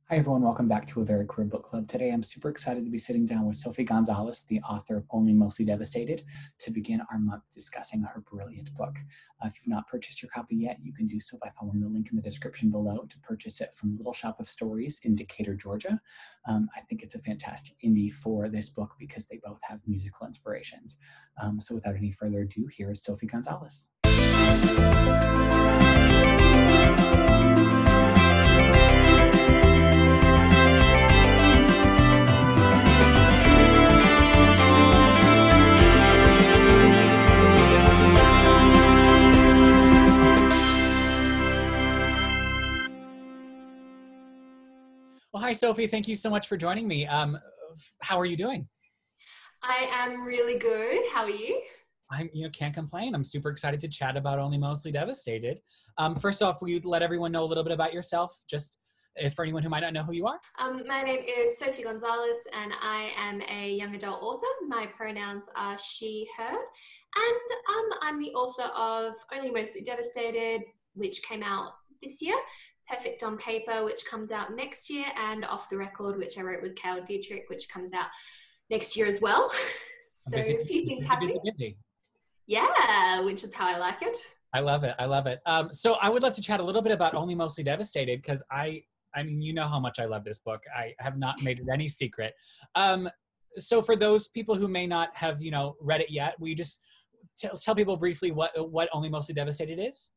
Hi everyone, welcome back to a very queer book club. Today I'm super excited to be sitting down with Sophie Gonzales, the author of Only Mostly Devastated, to begin our month discussing her brilliant book. If you've not purchased your copy yet, you can do so by following the link in the description below to purchase it from Little Shop of Stories in Decatur, Georgia. I think it's a fantastic indie for this book because they both have musical inspirations. So without any further ado, here is Sophie Gonzales. Well, hi, Sophie. Thank you so much for joining me. How are you doing? I am really good. How are you? Can't complain. I'm super excited to chat about Only Mostly Devastated. First off, will you let everyone know a little bit about yourself, just for anyone who might not know who you are? My name is Sophie Gonzales, and I am a young adult author. My pronouns are she, her, and I'm the author of Only Mostly Devastated, which came out this year, Perfect on Paper, which comes out next year, and Off the Record, which I wrote with Cal Dietrich, which comes out next year as well. So a few things happening. Busy. Yeah, which is how I like it. I love it. I love it. So I would love to chat a little bit about Only Mostly Devastated because I mean, you know how much I love this book. I have not made it any secret. So for those people who may not have, read it yet, will you just tell people briefly what Only Mostly Devastated is?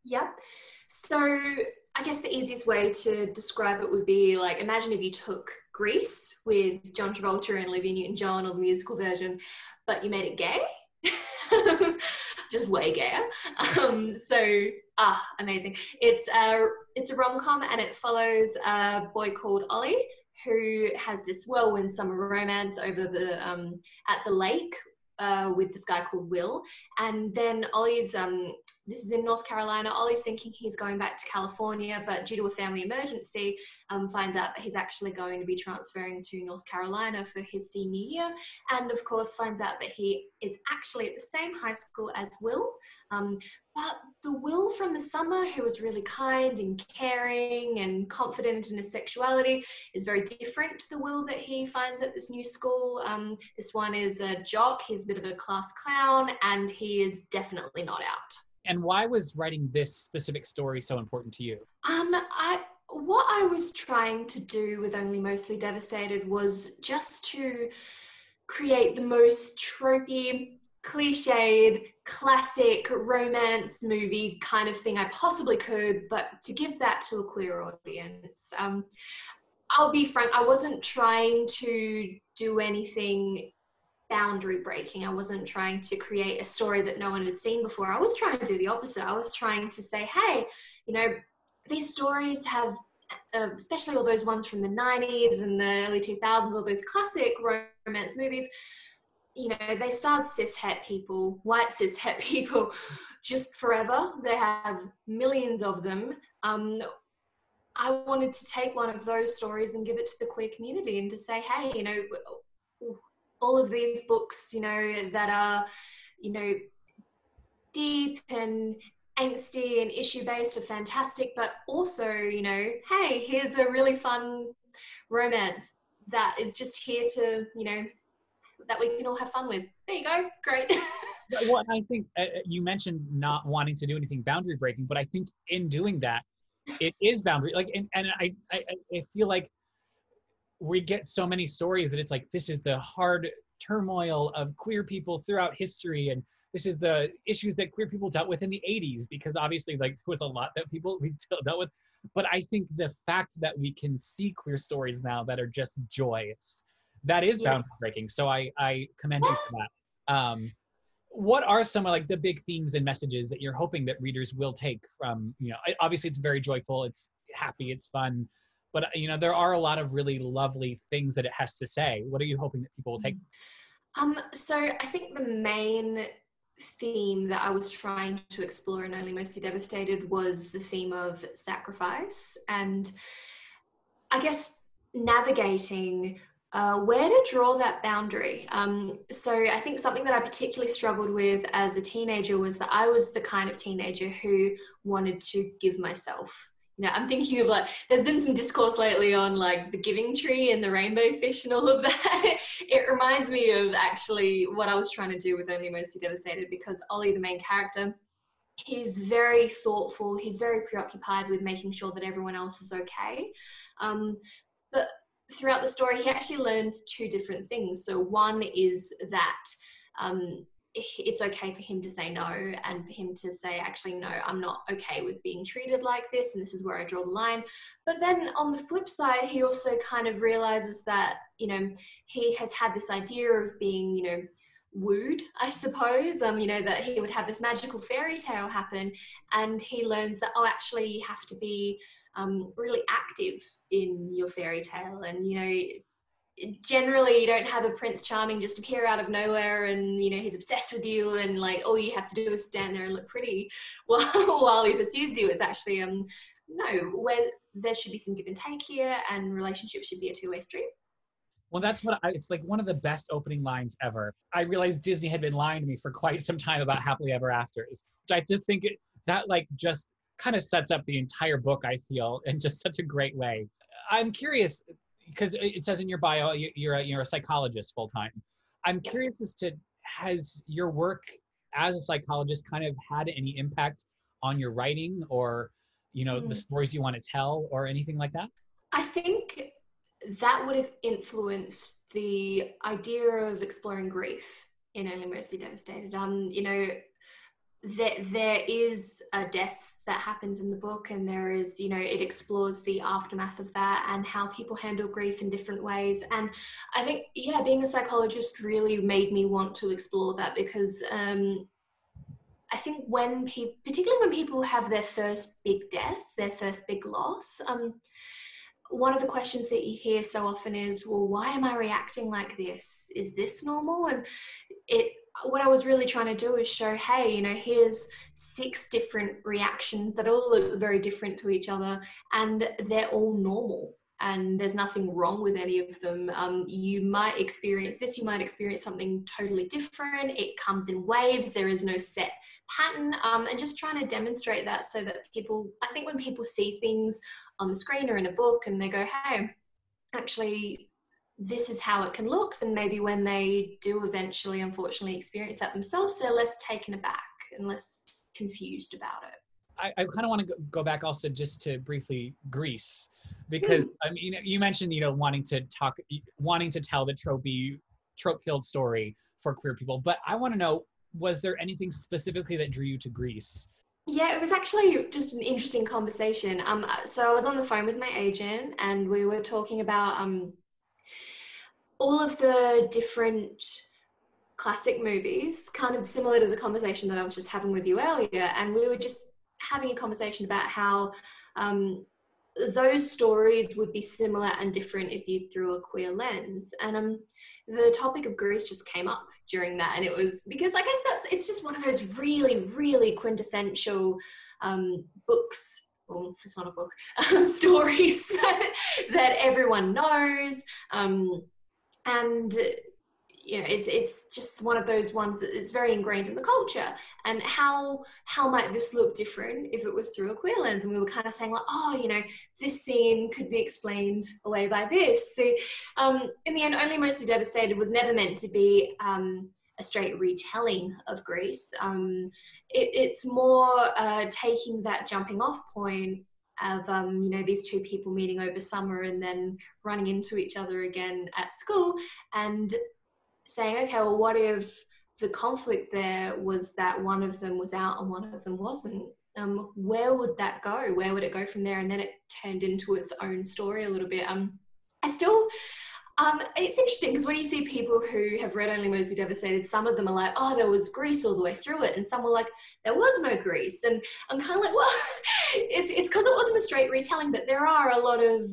Yep. So I guess the easiest way to describe it would be like, imagine if you took Grease with John Travolta and Olivia Newton-John, or the musical version, but you made it gay. Just way gayer. Amazing. It's a rom-com, and it follows a boy called Ollie who has this whirlwind summer romance over at the lake with this guy called Will. And then Ollie's this is in North Carolina. Ollie's thinking he's going back to California, but due to a family emergency, finds out that he's actually going to be transferring to North Carolina for his senior year. And of course, finds out that he is actually at the same high school as Will. But the Will from the summer, who was really kind and caring and confident in his sexuality, is very different to the Will that he finds at this new school. This one is a jock, he's a bit of a class clown, and he is definitely not out. And why was writing this specific story so important to you? What I was trying to do with Only Mostly Devastated was just to create the most tropey, cliched, classic romance movie kind of thing I possibly could, but to give that to a queer audience. I'll be frank, I wasn't trying to do anything boundary breaking. I wasn't trying to create a story that no one had seen before. I was trying to do the opposite. I was trying to say, hey, these stories have, especially all those ones from the 90s and the early 2000s, all those classic romance movies, they starred white cis-het people just forever. They have millions of them. I wanted to take one of those stories and give it to the queer community and to say, hey, all of these books, that are, deep and angsty and issue-based are fantastic, but also, hey, here's a really fun romance that is just here to, that we can all have fun with. There you go. Great. Well, I think you mentioned not wanting to do anything boundary breaking, but I think in doing that, it is boundary. And I feel like we get so many stories that it's like, this is the hard turmoil of queer people throughout history. And this is the issues that queer people dealt with in the 80s, because obviously there was a lot that we dealt with. But I think the fact that we can see queer stories now that are just joyous, that is boundary breaking. So I commend you for that. What are some of the big themes and messages that you're hoping that readers will take from, obviously it's very joyful, it's happy, it's fun, but there are a lot of really lovely things that it has to say. What are you hoping that people will take? So I think the main theme that I was trying to explore in Only Mostly Devastated was the theme of sacrifice, and I guess navigating where to draw that boundary. So I think something that I particularly struggled with as a teenager was that I was the kind of teenager who wanted to give myself. I'm thinking of like, there's been some discourse lately on like the giving tree and the rainbow fish and all of that. It reminds me of actually what I was trying to do with Only Mostly Devastated, because Ollie, the main character, he's very thoughtful. He's very preoccupied with making sure that everyone else is okay. But throughout the story, he actually learns two different things. So one is that it's okay for him to say no, and for him to say, actually, no, I'm not okay with being treated like this, and this is where I draw the line. But then on the flip side, he also kind of realizes that, he has had this idea of being, wooed, I suppose, that he would have this magical fairy tale happen, and he learns that, actually you have to be really active in your fairy tale, and generally you don't have a Prince Charming just appear out of nowhere and he's obsessed with you and like all you have to do is stand there and look pretty while he pursues you. It's actually no, where there should be some give and take here, and relationships should be a two-way street. Well, that's it's like one of the best opening lines ever. I realized Disney had been lying to me for quite some time about happily ever afters, which I just think that just kind of sets up the entire book, I feel, in just such a great way. I'm curious, because it says in your bio you're a psychologist full time. I'm curious as to, has your work as a psychologist kind of had any impact on your writing, or the stories you want to tell, or anything like that? I think that would have influenced the idea of exploring grief in Only Mostly Devastated. There is a death that happens in the book, and there is, it explores the aftermath of that and how people handle grief in different ways. And I think, being a psychologist really made me want to explore that, because I think particularly when people have their first big death, their first big loss, one of the questions that you hear so often is, well, why am I reacting like this? Is this normal? And what I was really trying to do is show, hey, here's 6 different reactions that all look very different to each other, and they're all normal, and there's nothing wrong with any of them. You might experience this, you might experience something totally different. It comes in waves. There is no set pattern, and just trying to demonstrate that so that people, I think when people see things on the screen or in a book and they go, hey, actually, this is how it can look, then maybe when they do eventually, unfortunately, experience that themselves, they're less taken aback and less confused about it. I kind of want to go back also just to briefly Grease, because I mean, you mentioned wanting to tell the trope-filled story for queer people, but I want to know, was there anything specifically that drew you to Grease? Yeah, it was actually just an interesting conversation. So I was on the phone with my agent, and we were talking about all of the different classic movies, kind of similar to the conversation that I was just having with you earlier. And we were just having a conversation about how those stories would be similar and different if you threw a queer lens. And the topic of Grease just came up during that. And it was because I guess it's just one of those really, really quintessential books. Well, it's not a book, stories that everyone knows. And it's just one of those ones that it's very ingrained in the culture. And how might this look different if it was through a queer lens? And we were kind of saying like, this scene could be explained away by this. So in the end, Only Mostly Devastated was never meant to be a straight retelling of Grease. It's more taking that jumping off point of these two people meeting over summer and then running into each other again at school, and saying, okay, well, what if the conflict there was that one of them was out and one of them wasn't? Where would that go? Where would it go from there? And then it turned into its own story a little bit. It's interesting because when you see people who have read Only Mostly Devastated, some of them are like, oh, there was Grease all the way through it. And some were like, there was no Grease. And I'm kind of like, well, it's because it wasn't a straight retelling, but there are a lot of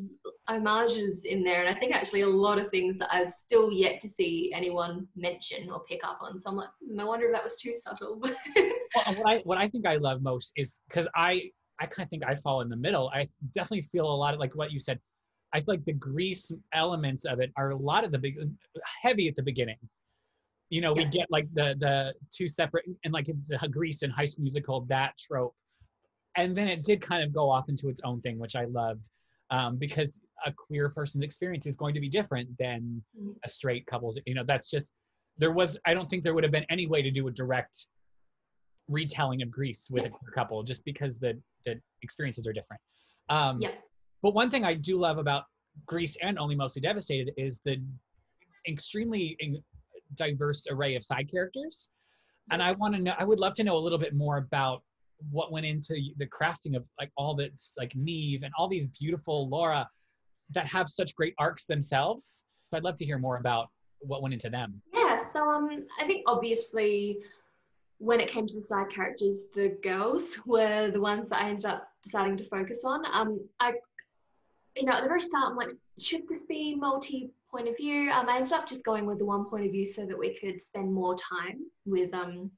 homages in there. And I think actually a lot of things that I've still yet to see anyone mention or pick up on. So I'm like, I wonder if that was too subtle. Well, what I think I love most is because I kind of think I fall in the middle. I definitely feel a lot of like what you said. I feel like the Grease elements of it are a lot of heavy at the beginning. We get like the two separate, and like it's a Grease and High School Musical, that trope. And then it did kind of go off into its own thing, which I loved, because a queer person's experience is going to be different than a straight couple's. You know, that's just, I don't think there would have been any way to do a direct retelling of Grease with a queer couple, just because the experiences are different. But one thing I do love about Grease and Only Mostly Devastated is the extremely diverse array of side characters. And I would love to know a little bit more about what went into the crafting of like all this, like Neve and all these beautiful Laura that have such great arcs themselves. So I'd love to hear more about what went into them. Yeah, so I think obviously when it came to the side characters, the girls were the ones that I ended up deciding to focus on. At the very start, I'm like, should this be multi-point of view? I ended up just going with the one point of view so that we could spend more time with a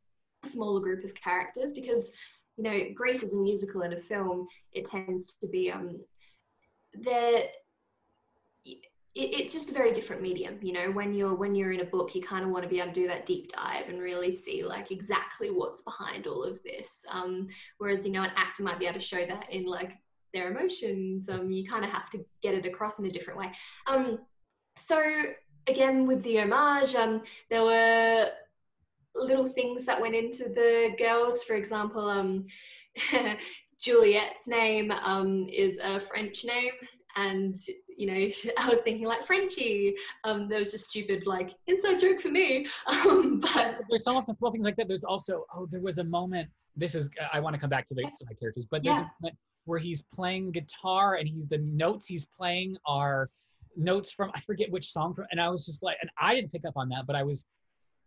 smaller group of characters, because, you know, Grease is a musical and a film. It tends to be it's just a very different medium. You know, when you're in a book, you kind of want to be able to do that deep dive and really see like exactly what's behind all of this. Whereas, you know, an actor might be able to show that in like their emotions. You kind of have to get it across in a different way. So again, with the homage, there were little things that went into the girls. For example, Juliet's name is a French name, and you know, I was thinking like Frenchie. That was just stupid, like inside joke for me. But there's some small things like that. There's also, there was a moment. I want to come back to the side characters, but there's a moment where he's playing guitar and the notes he's playing are notes from, I forget which song from, and I was just like, and I didn't pick up on that, but I was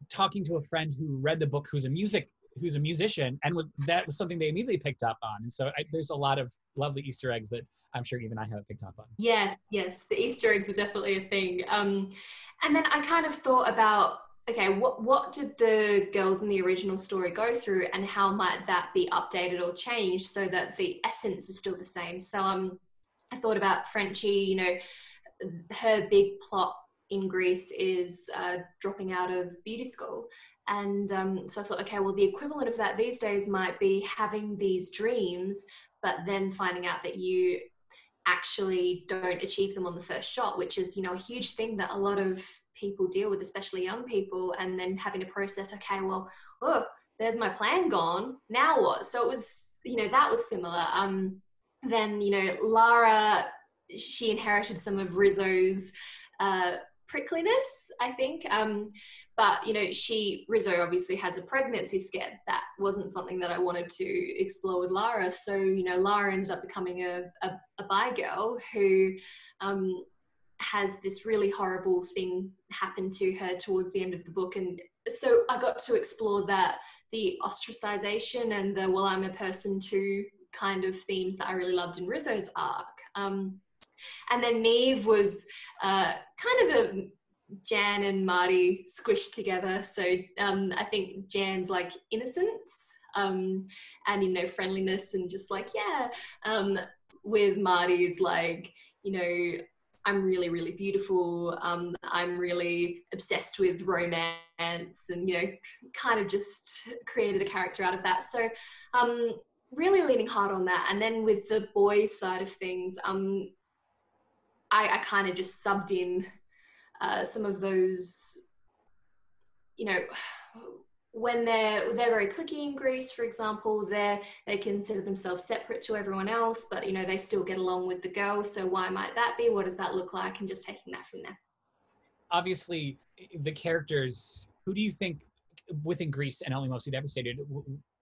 talking to a friend who read the book, who's a musician, and that was something they immediately picked up on. And so there's a lot of lovely Easter eggs that I'm sure even I haven't picked up on. Yes, the Easter eggs are definitely a thing. And then I kind of thought about, okay, what did the girls in the original story go through, and how might that be updated or changed so that the essence is still the same? So I thought about Frenchie. You know, her big plot in Greece is dropping out of beauty school. And so I thought, okay, well, the equivalent of that these days might be having these dreams, but then finding out that you actually don't achieve them on the first shot, which is, you know, a huge thing that a lot of people deal with, especially young people, and then having to process, okay, well, there's my plan gone, now what? So it was, you know, that was similar. Then, you know, Lara, she inherited some of Rizzo's prickliness, I think. But, you know, Rizzo obviously has a pregnancy scare. That wasn't something that I wanted to explore with Lara. So, you know, Lara ended up becoming a bi girl who has this really horrible thing happen to her towards the end of the book. And so I got to explore the ostracization and the, well, I'm a person too kind of themes that I really loved in Rizzo's arc. And then Neve was kind of a Jan and Marty squished together. So I think Jan's like innocence and, you know, friendliness and just like, with Marty's like, you know, I'm really, really beautiful. I'm really obsessed with romance and, you know, kind of just created a character out of that. So really leaning hard on that. And then with the boys side of things, I kind of just subbed in some of those, you know, when they're very cliquey in Greece, for example, they consider themselves separate to everyone else, but, you know, they still get along with the girls. So why might that be? What does that look like? And just taking that from there. Obviously, the characters, who do you think within Greece and Only Mostly Devastated,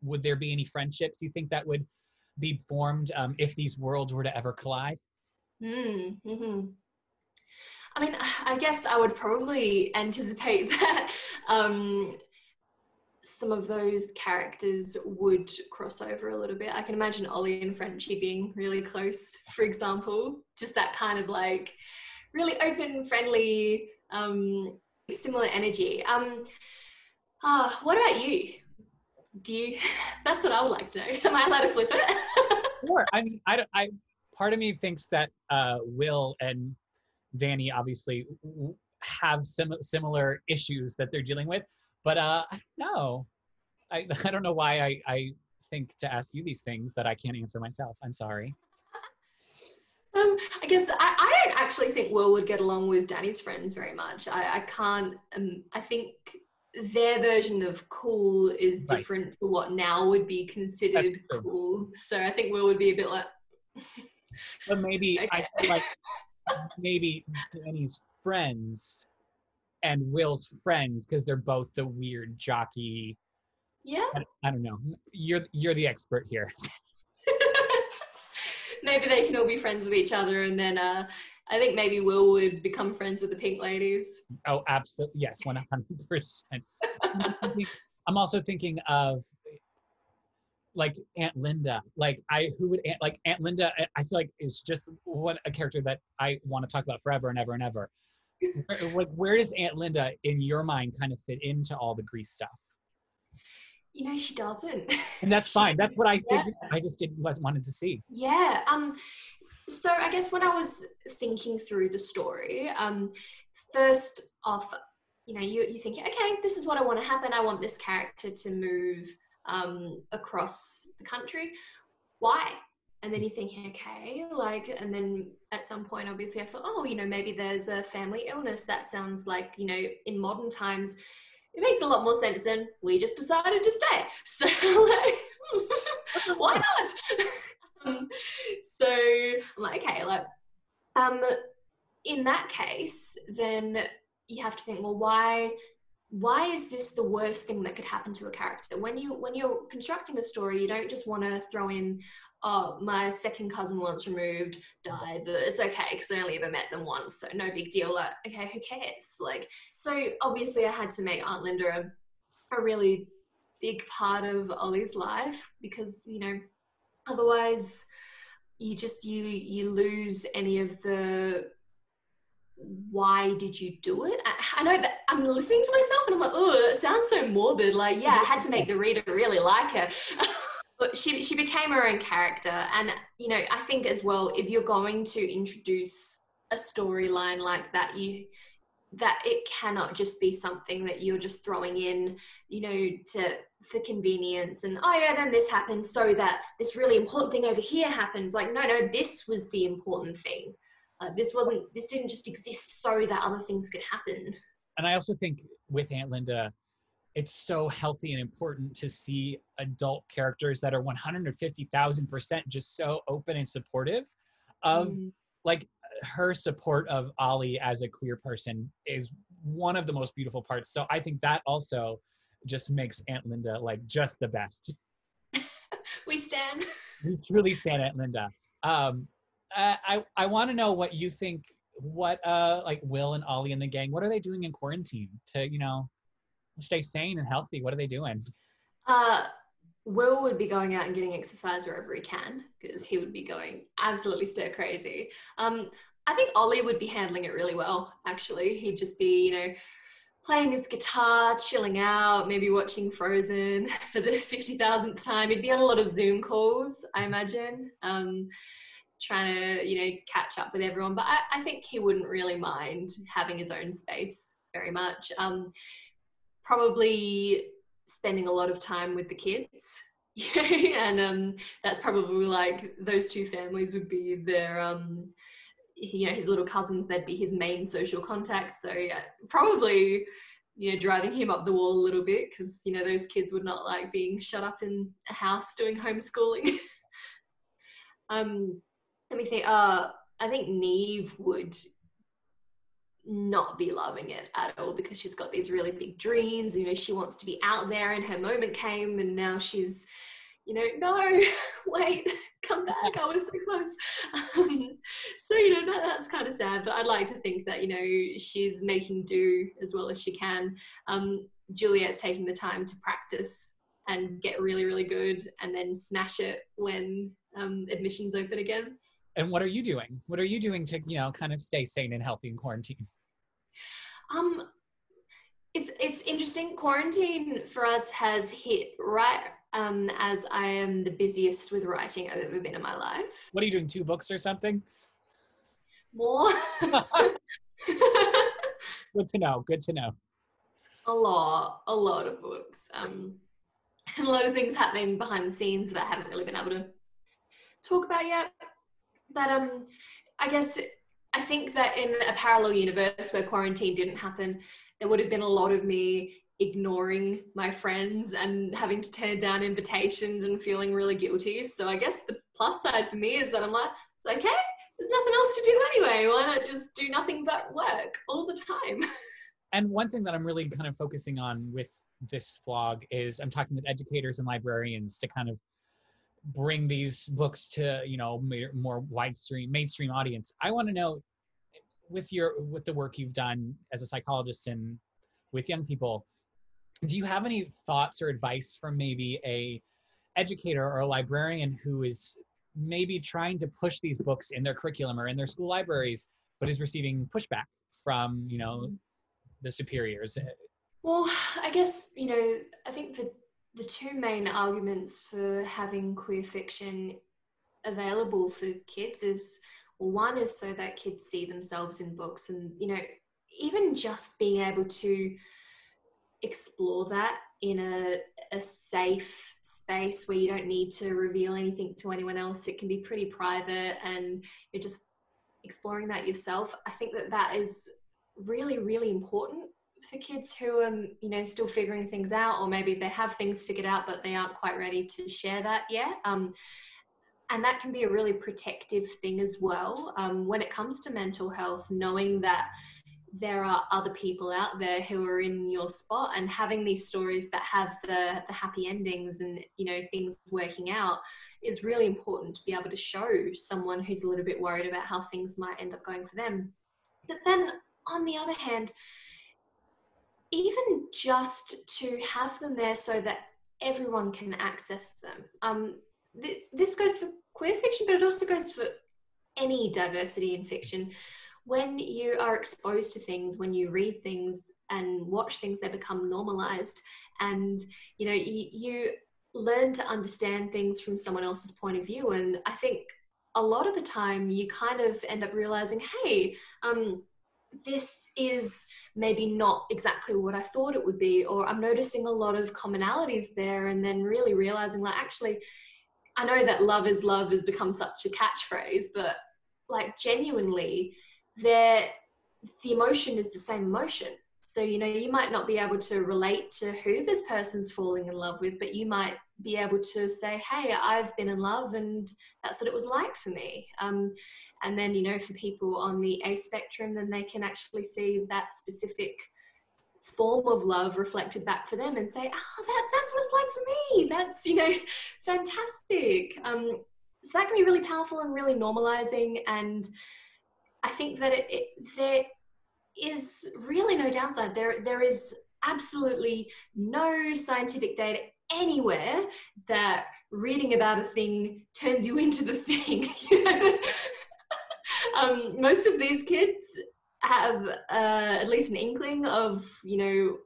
would there be any friendships you think that would be formed if these worlds were to ever collide? Mm-hmm. I mean, I guess I would probably anticipate that some of those characters would cross over a little bit. I can imagine Ollie and Frenchie being really close, for example, just that kind of like really open, friendly, similar energy. What about you? That's what I would like to know. Am I allowed to flip it? Sure. I mean, part of me thinks that Will and Danny obviously have similar issues that they're dealing with, but I don't know. I don't know why I think to ask you these things that I can't answer myself. I'm sorry. I guess I don't actually think Will would get along with Danny's friends very much. I can't, I think their version of cool is Right. different to what now would be considered cool. So I think Will would be a bit like... But maybe, okay. I feel like maybe Danny's friends and Will's friends, because they're both the weird jockey. Yeah. I don't know. You're the expert here. Maybe they can all be friends with each other, and then I think maybe Will would become friends with the pink ladies. Oh, absolutely. Yes, 100%. I'm also thinking of like Aunt Linda. Like Aunt Linda, I feel like is just a character that I want to talk about forever and ever and ever. Where does Aunt Linda in your mind kind of fit into all the Grease stuff? You know, she doesn't. And that's fine. That's what I figured. I just wanted to see. Yeah. So I guess when I was thinking through the story, first off, you know, you're thinking, okay, this is what I want to happen. I want this character to move across the country. Why? And then you're thinking, okay, like, and then at some point, obviously I thought, oh, you know, maybe there's a family illness. That sounds like, you know, in modern times, it makes a lot more sense than we just decided to stay. So like, why not? So I'm like, okay, like, in that case, then you have to think, well, why is this the worst thing that could happen to a character? When you're constructing a story, you don't just want to throw in, oh, my second cousin once removed died, but it's okay because I only ever met them once, so no big deal. Like, okay, who cares? Like, so obviously I had to make Aunt Linda a really big part of Ollie's life, because, you know, otherwise you just you lose any of the why did you do it? I know that I'm listening to myself and I'm like, oh, that sounds so morbid. Like, yeah, I had to make the reader really like her. But she became her own character. And, you know, I think as well, if you're going to introduce a storyline like that, that it cannot just be something that you're just throwing in, you know, for convenience, and oh yeah, then this happens so that this really important thing over here happens. Like, no, this was the important thing. This didn't just exist so that other things could happen. And I also think with Aunt Linda, it's so healthy and important to see adult characters that are 150,000% just so open and supportive of like her support of Ollie as a queer person is one of the most beautiful parts. So I think that also just makes Aunt Linda like just the best. We stand. We truly stand Aunt Linda. I want to know what you think, what like Will and Ollie and the gang, what are they doing in quarantine to, you know, stay sane and healthy? What are they doing? Will would be going out and getting exercise wherever he can, because he would be going absolutely stir crazy. I think Ollie would be handling it really well, actually. He'd just be, you know, playing his guitar, chilling out, maybe watching Frozen for the 50,000th time. He'd be on a lot of Zoom calls, I imagine, trying to, you know, catch up with everyone. But I think he wouldn't really mind having his own space very much. Probably spending a lot of time with the kids. And that's probably like those two families would be their, you know, his little cousins, they'd be his main social contacts. So yeah, probably, you know, driving him up the wall a little bit, because, you know, those kids would not like being shut up in a house doing homeschooling. Let me think. I think Neve would not be loving it at all, because she's got these really big dreams. You know, she wants to be out there, and her moment came, and now she's, you know, no, wait, come back, I was so close. So, you know, that's kind of sad, but I'd like to think that, you know, she's making do as well as she can. Juliet's taking the time to practice and get really, really good, and then smash it when admissions open again. And what are you doing? What are you doing to, you know, kind of stay sane and healthy in quarantine? It's interesting. Quarantine for us has hit right as I am the busiest with writing I've ever been in my life. What are you doing? 2 books or something? More. Good to know. Good to know. A lot of books. and a lot of things happening behind the scenes that I haven't really been able to talk about yet. But I think that in a parallel universe where quarantine didn't happen, there would have been a lot of me ignoring my friends and having to turn down invitations and feeling really guilty. So I guess the plus side for me is that I'm like, it's okay, there's nothing else to do anyway. Why not just do nothing but work all the time? And one thing that I'm really kind of focusing on with this blog is I'm talking with educators and librarians to kind of bring these books to, you know, more mainstream audience. I want to know, with the work you've done as a psychologist and with young people, do you have any thoughts or advice from maybe a educator or a librarian who is maybe trying to push these books in their curriculum or in their school libraries, but is receiving pushback from, you know, the superiors? Well, I guess, you know, I think the two main arguments for having queer fiction available for kids is, well, one is so that kids see themselves in books, and, you know, even just being able to explore that in a safe space where you don't need to reveal anything to anyone else. It can be pretty private and you're just exploring that yourself. I think that is really, really important for kids who are, you know, still figuring things out, or maybe they have things figured out but they aren't quite ready to share that yet. And that can be a really protective thing as well. When it comes to mental health, knowing that there are other people out there who are in your spot, and having these stories that have the happy endings and, you know, things working out is really important to be able to show someone who's a little bit worried about how things might end up going for them. But then on the other hand, even just to have them there so that everyone can access them. This goes for queer fiction, but it also goes for any diversity in fiction. When you are exposed to things, when you read things and watch things, they become normalized, and, you know, you learn to understand things from someone else's point of view. And I think a lot of the time you kind of end up realizing, hey, this is maybe not exactly what I thought it would be, or I'm noticing a lot of commonalities there, and then really realizing, like, actually, I know that love is love has become such a catchphrase, but, like, genuinely, the emotion is the same emotion. So, you know, you might not be able to relate to who this person's falling in love with, but you might be able to say, hey, I've been in love and that's what it was like for me. And then, you know, for people on the A spectrum, then they can actually see that specific form of love reflected back for them and say, oh, that's what it's like for me. That's, you know, fantastic. So that can be really powerful and really normalizing. And I think that there is really no downside. There is absolutely no scientific data anywhere that reading about a thing turns you into the thing. Most of these kids have at least an inkling of, you know,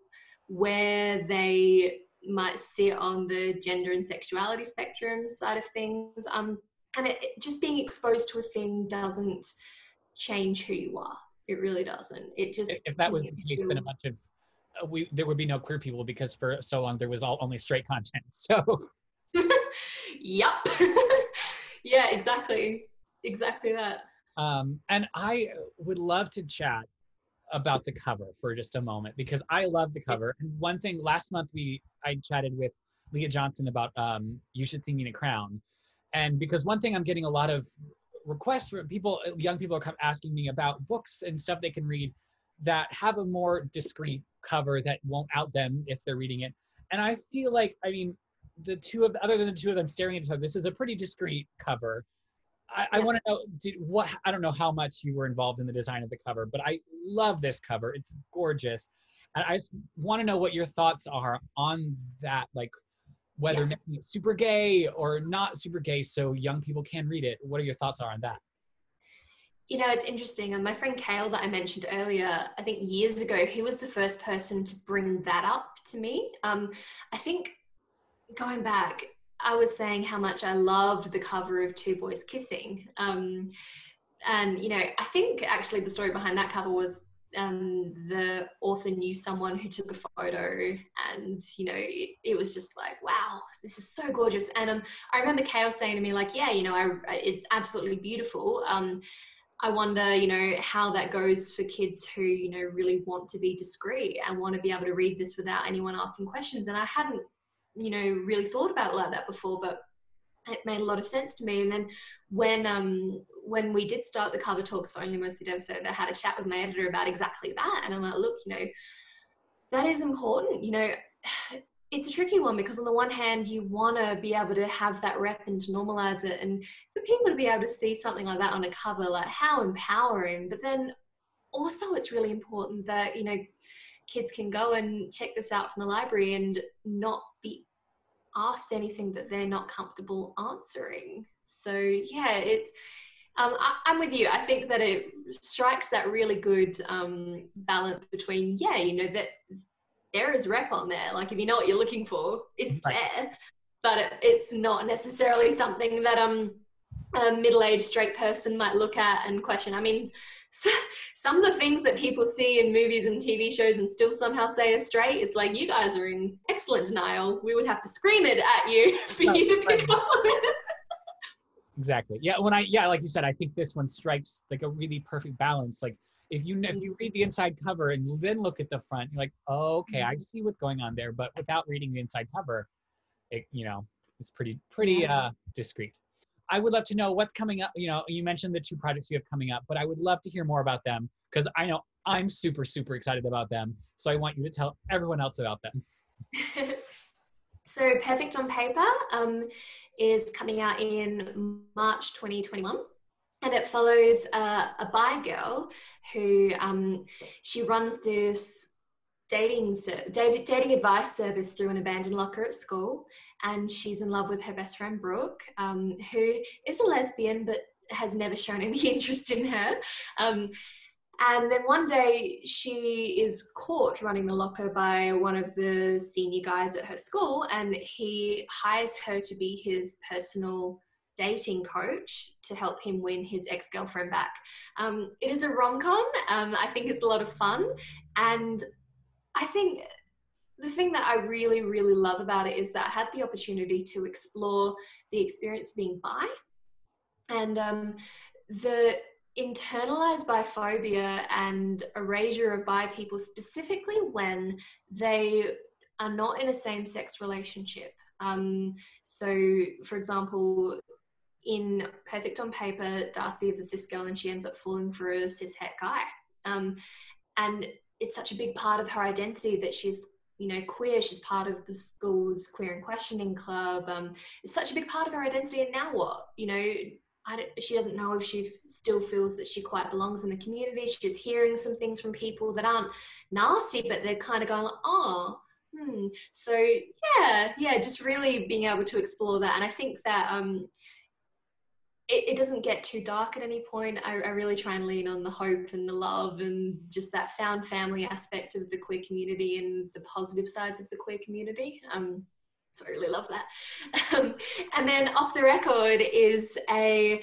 where they might sit on the gender and sexuality spectrum side of things. And just being exposed to a thing doesn't change who you are. It really doesn't. It just, if that was the case, then a bunch of there would be no queer people, because for so long there was only straight content. So yep. Yeah, exactly that. And I would love to chat about the cover for just a moment, because I love the cover. And one thing, last month I chatted with Leah Johnson about You Should See Me in a Crown, and because one thing I'm getting a lot of requests from people, young people are asking me about books and stuff they can read that have a more discreet cover that won't out them if they're reading it. And I feel like, I mean, other than the two of them staring at each other, this is a pretty discreet cover. I want to know, I don't know how much you were involved in the design of the cover, but I love this cover. It's gorgeous. And I just want to know what your thoughts are on that, like whether making it super gay or not super gay so young people can read it. What are your thoughts on that? You know, it's interesting. And my friend Kale that I mentioned earlier, I think years ago, he was the first person to bring that up to me. I think going back, I was saying how much I loved the cover of Two Boys Kissing. And, you know, I think actually the story behind that cover was the author knew someone who took a photo, and it was just like, wow, this is so gorgeous. And I remember Kale saying to me, like, yeah, it's absolutely beautiful. I wonder, how that goes for kids who, really want to be discreet and want to be able to read this without anyone asking questions. And I hadn't, really thought about it like that before, but it made a lot of sense to me. And then when we did start the cover talks for Only Mostly Devastated, I had a chat with my editor about exactly that. And I'm like, look, that is important. It's a tricky one, because on the one hand, you want to be able to have that rep and to normalize it. And for people to be able to see something like that on a cover, like, how empowering. But then also it's really important that, kids can go and check this out from the library and not be asked anything that they're not comfortable answering. So yeah, I'm with you. I think that it strikes that really good balance between, that there is rep on there. Like, if you know what you're looking for, it's there, but it's not necessarily something that a middle-aged straight person might look at and question. I mean, some of the things that people see in movies and TV shows and still somehow say are straight, it's like, you guys are in excellent denial. We would have to scream it at you for you to pick up on it. Exactly. Yeah. Like you said, I think this one strikes like a really perfect balance. Like, if you read the inside cover and then look at the front, you're like, oh, okay, I see what's going on there. But without reading the inside cover, it's pretty discreet. I would love to know what's coming up. You mentioned the 2 projects you have coming up, but I would love to hear more about them, because I know I'm super, super excited about them. So I want you to tell everyone else about them. So Perfect on Paper is coming out in March 2021. And it follows a bi girl who she runs this dating advice service through an abandoned locker at school, and she's in love with her best friend Brooke, who is a lesbian but has never shown any interest in her. And then one day she is caught running the locker by one of the senior guys at her school, and he hires her to be his personal dating coach to help him win his ex-girlfriend back. It is a rom-com. I think it's a lot of fun. And I think the thing that I really, really love about it is that I had the opportunity to explore the experience of being bi, and the internalized biphobia and erasure of bi people, specifically when they are not in a same-sex relationship. So, for example, in Perfect on Paper, Darcy is a cis girl and she ends up falling for a cis-het guy. And it's such a big part of her identity that she's, queer. She's part of the school's queer and questioning club. It's such a big part of her identity. And now what? She doesn't know if she still feels that she quite belongs in the community. She's hearing some things from people that aren't nasty, but they're kind of going like, oh, So yeah, just really being able to explore that. And I think that it doesn't get too dark at any point. I really try and lean on the hope and the love and just that found family aspect of the queer community and the positive sides of the queer community. So I really love that. And then Off the Record is a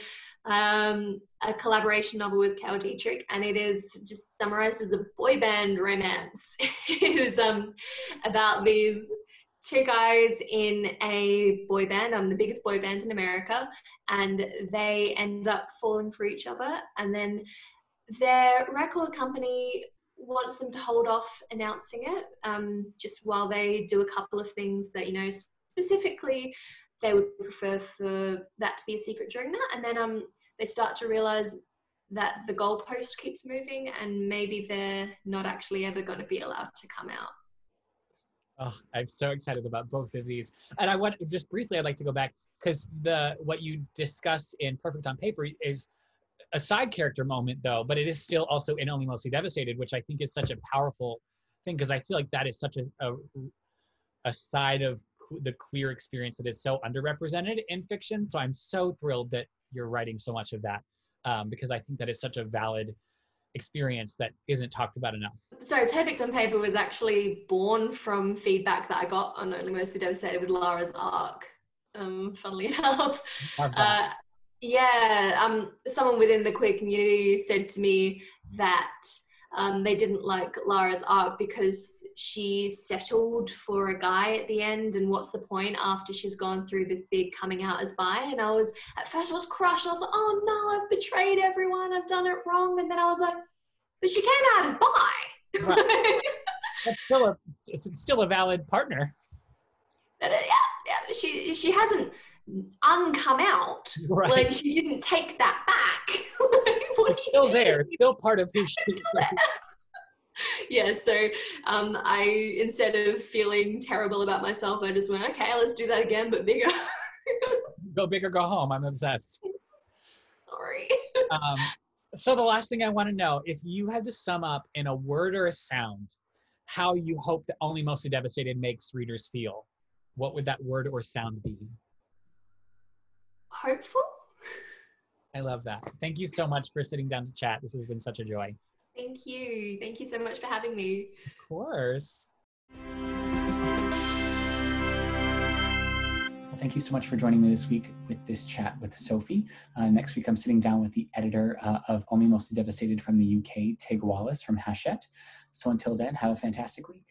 collaboration novel with Cal Dietrich, and it is just summarized as a boy band romance. It is about these 2 guys in a boy band, the biggest boy band in America, and they end up falling for each other, and then their record company wants them to hold off announcing it, just while they do a couple of things that, specifically they would prefer for that to be a secret during that. And then they start to realize that the goalpost keeps moving and maybe they're not actually ever going to be allowed to come out. Oh, I'm so excited about both of these. And I want just briefly, I'd like to go back, because what you discuss in Perfect on Paper is a side character moment though, but it is still also in Only Mostly Devastated, which I think is such a powerful thing, because I feel like that is such a side of the queer experience that is so underrepresented in fiction. So I'm so thrilled that you're writing so much of that, because I think that is such a valid experience that isn't talked about enough. So Perfect on Paper was actually born from feedback that I got on Only Mostly Devastated with Lara's arc, funnily enough. Someone within the queer community said to me that they didn't like Lara's arc because she settled for a guy at the end, and what's the point after she's gone through this big coming out as bi? And at first I was crushed. I was like, oh no, I've betrayed everyone, I've done it wrong. And then I was like, but she came out as bi. Right. It's still a valid partner. But, yeah, she hasn't uncome out. Right. Like, she didn't take that back. It's still there. It's still part of who she is. Yeah, so I, instead of feeling terrible about myself, I just went, okay, let's do that again, but bigger. Go big or go home. I'm obsessed. Sorry. So the last thing I want to know, if you had to sum up in a word or a sound how you hope that Only Mostly Devastated makes readers feel, what would that word or sound be? Hopeful? I love that. Thank you so much for sitting down to chat. This has been such a joy. Thank you. Thank you so much for having me. Of course. Well, thank you so much for joining me this week with this chat with Sophie. Next week, I'm sitting down with the editor of Only Mostly Devastated from the UK, Tig Wallace from Hachette. So until then, have a fantastic week.